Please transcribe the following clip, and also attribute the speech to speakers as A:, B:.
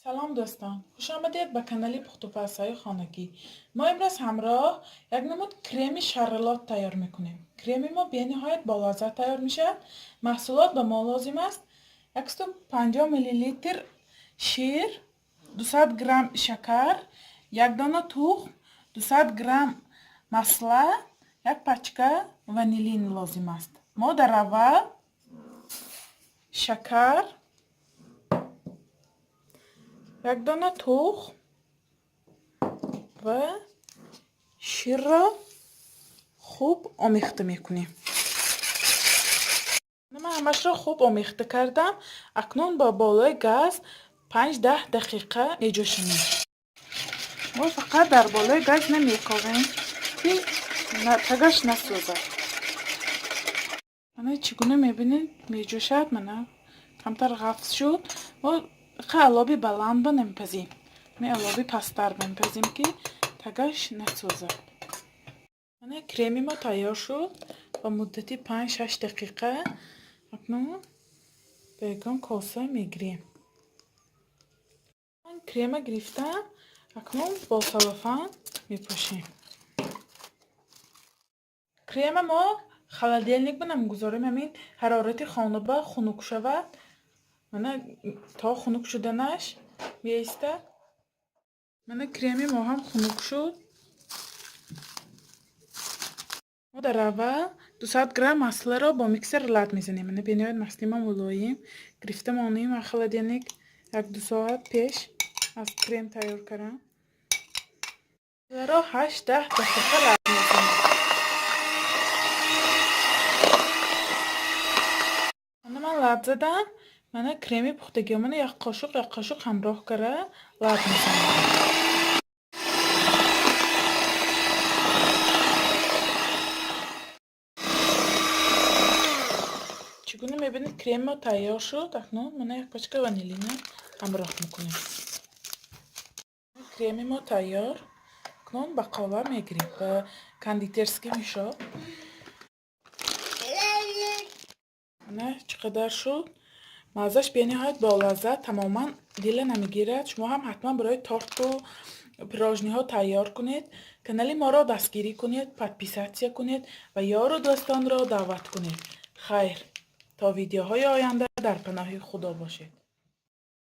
A: سلام دوستان، خوش آمدید به کانال پخت و پزهای خانگی. ما امروز همراه یک نمود کرم شارلات تیار میکنیم. کرم ما به نهایت با لذت تیار میشه. محصولات به ما لازم است 150 میلی لیتر شیر، 200 گرم شکر، یک دانه تخم، 200 گرم مساله، یک پچکه وانیلین لازم است. ما در اول شکر، یک دانه تخم و شیر را خوب آمیخته میکنیم. من همش را خوب آمیخته کردم. اکنون با بالای گاز 5-10 دقیقه میجوشانیم. ما فقط در بالای گاز نمیکوبیم که تگش نسوزد. من چگونه میبینید میجوشد. من کمتر غفص شد. ما علابی بلند بنمیپزیم. می علابی پستر بنپزیم که تگش نسوزد. کرمی ما تیار شد با مدتی 5-6 دقیقه. اکنون به کاسه میگیریم. من کرم گرفتم. اکنون با سلوفان میپوشیم. کرم ما خلالدلنیک بنمیگذاریم. همین حرارت خانه با خنک شود. من تا خنک شدنش میایسته. من کرمی ما هم خنک شد. ما در اول 200 گرم مساله را با میکسر لط میزنیم. من بینید مستی ما ملایم گرفتم آنیم خلالدلنیک 1-2 ساعت پیش از کرم تیار کردم. را 8-10 دقیقه لط میزنیم. من لط زدم. من کرمی پختگی من یک قاشق همراه کرده لط میزنم. چگونه میبینید کرم ما تیار شد. اکنون من یک پچکه وانیلین همراه میکنیم. کرم ما تیار. اکنون به قالب میگیریم. به کاندیترسکی میشه. نه چقدر شد. مزهش به نهایت با لذت تماما دل نمیگیرد. شما هم حتما برای تارت و پیراژنی ها تیار کنید. کانال ما را دستگیری کنید، پادپیساتسیا کنید و یار و دوستان را دعوت کنید. خیر تا ویدیوهای آینده در پناه خدا باشید.